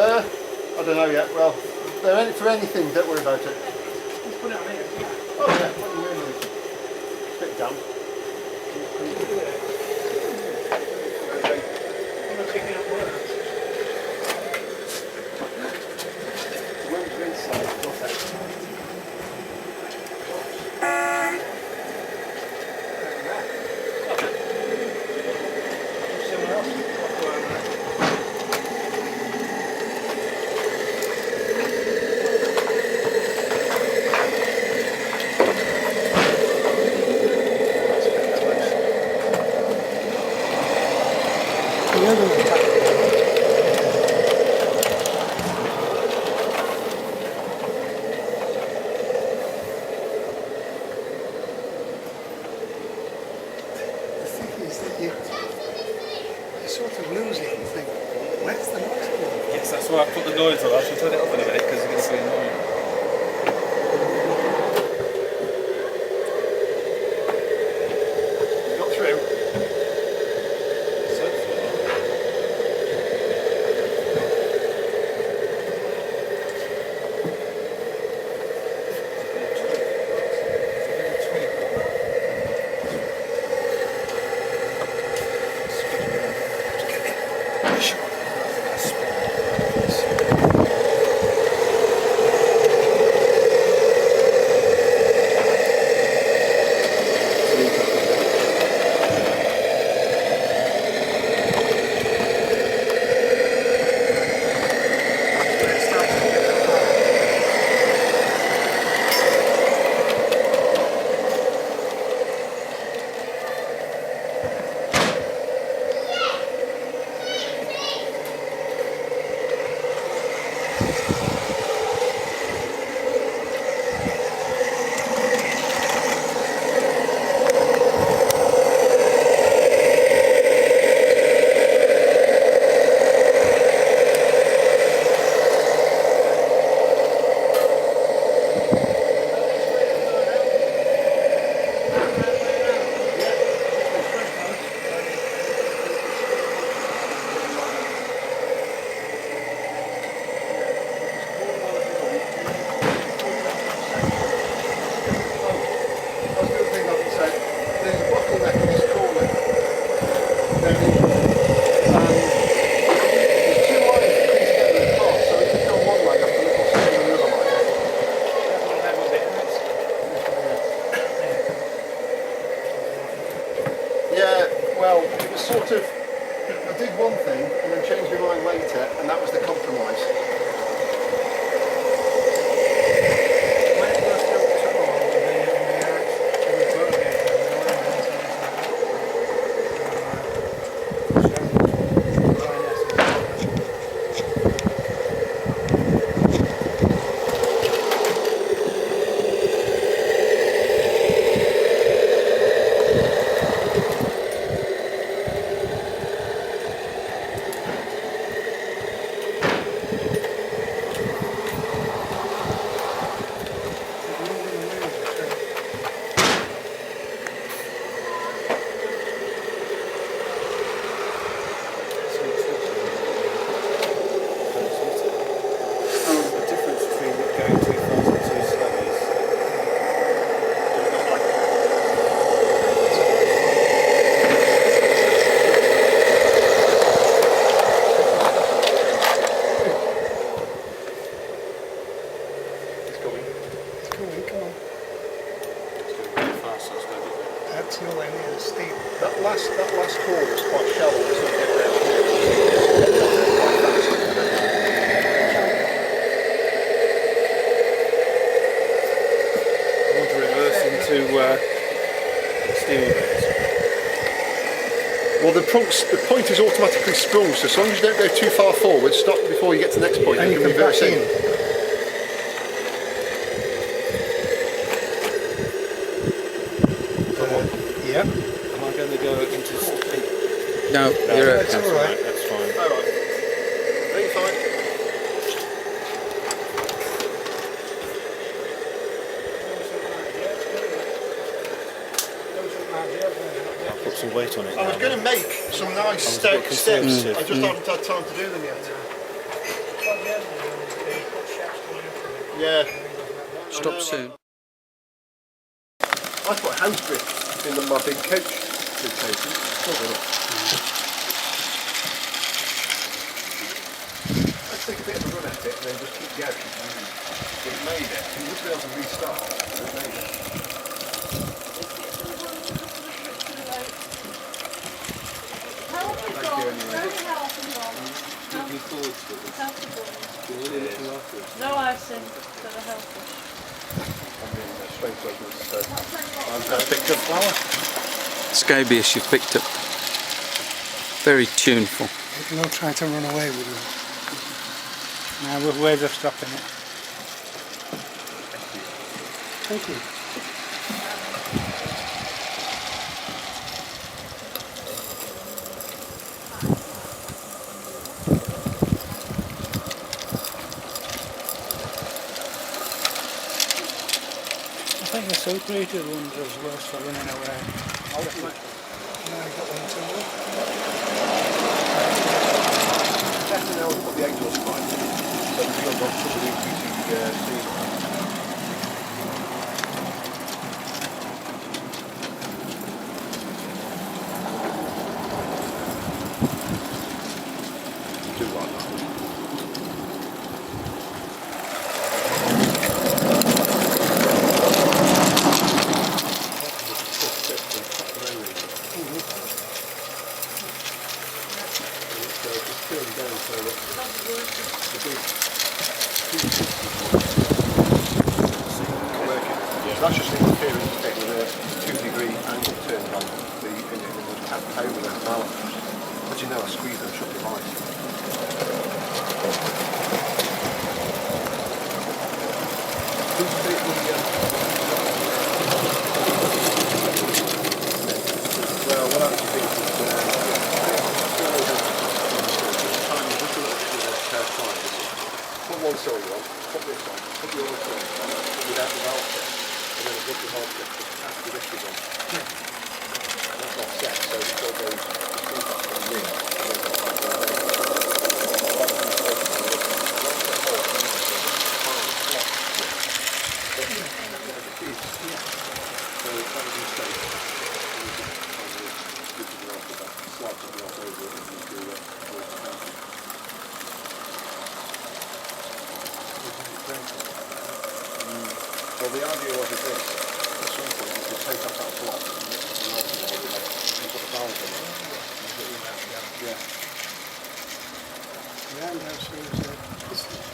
I don't know yet. Well, they're in it for anything. Don't worry about it. Let's put it on here. Oh yeah, what do you mean? It's a bit damp. I'm not picking up words. Wind's inside. Nothing. Someone else walk around there. Yes, that's why I put the noise on. I shall turn it off in a minute because it's going to be annoying. Got through. So far. Yeah, well, it was sort of, I did one thing and then changed my mind later, and that was the compromise. When it goes through the tunnel on That last corner was quite shallow, so you get there. I want to reverse into steering wheels. Well, the point is automatically sprung, so as long as you don't go too far forward, stop before you get to the next point, And you you can can reverse back in. in. Yeah. Am I going to go into speed? No, No, you're that's okay. all right. That's fine. Alright. Very fine. I'll put some weight on it. I was now. going to make some nice I was a stout bit steps, conservative. I just haven't had time to do them yet. Yeah. Stop soon. I put house drifts in my big coach suitcases. Let's take a bit of a run at it and then just keep going. It made it. You wouldn't be able to restart. It made it. Thank you anyway. Looking forward to it. You're really looking after it. No icing for the healthy. Strange judgments. I've picked up flower. Scabious you've picked up. Very tuneful. It'll all try to run away with you. Now we've ways of stopping it. Thank you. I think the separated ones are worse for running away. Now I got one too. Definitely now we've got the exhaust pipe. So we've got some of the increasing steam. Do like that. That's just interfering with a 2-degree angle turned on the tap over the valve. As you know, I squeeze and shut the light. Well, what I was thinking is put one cylinder on, put this on, put the other cylinder on, without the valve set, and then above the valve set, after this is on. And that's not set, so it's got those in, and then well, the idea was this. At some point, you could take off that block and put the valve in. Yeah. Yeah, that's what it said.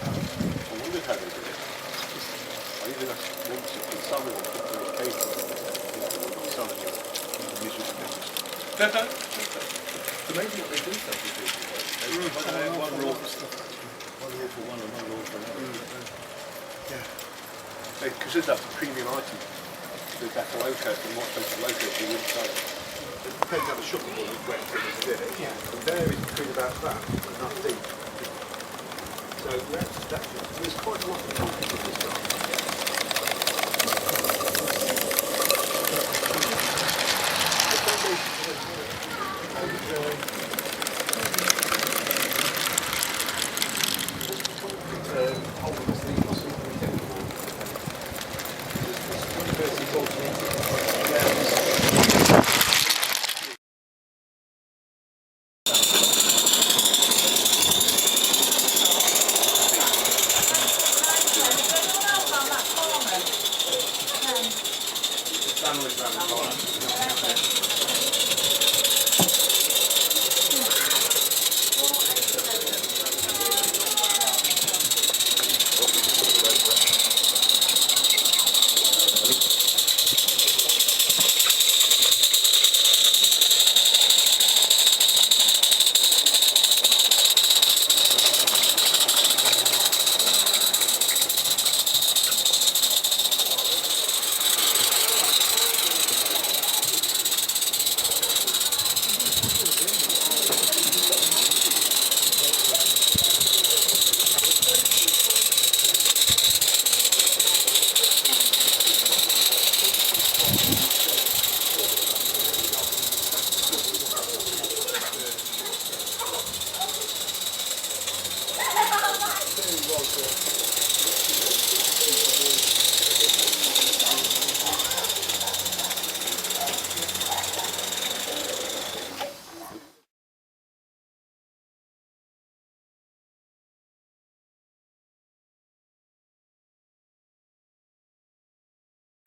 I wondered how they did it. I even asked once if the salmon would put those cables in salmon usually So maybe what they do something people one rule for one and one rule for another. Yeah. They consider that a premium item. The better loco than what's better loco if you wouldn't sell it. It depends how the sugar ball is wet and it's in it. Yeah. It varies between about that and that deep. So there's quite a lot of companies with this stuff.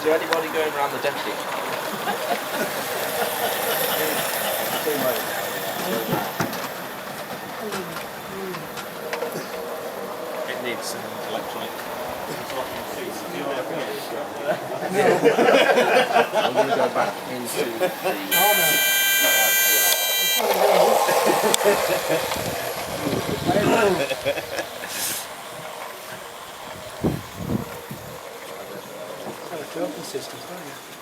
Is there anybody going around the decking? It needs electronic. I'm going to go back into the... Filtering systems, don't you?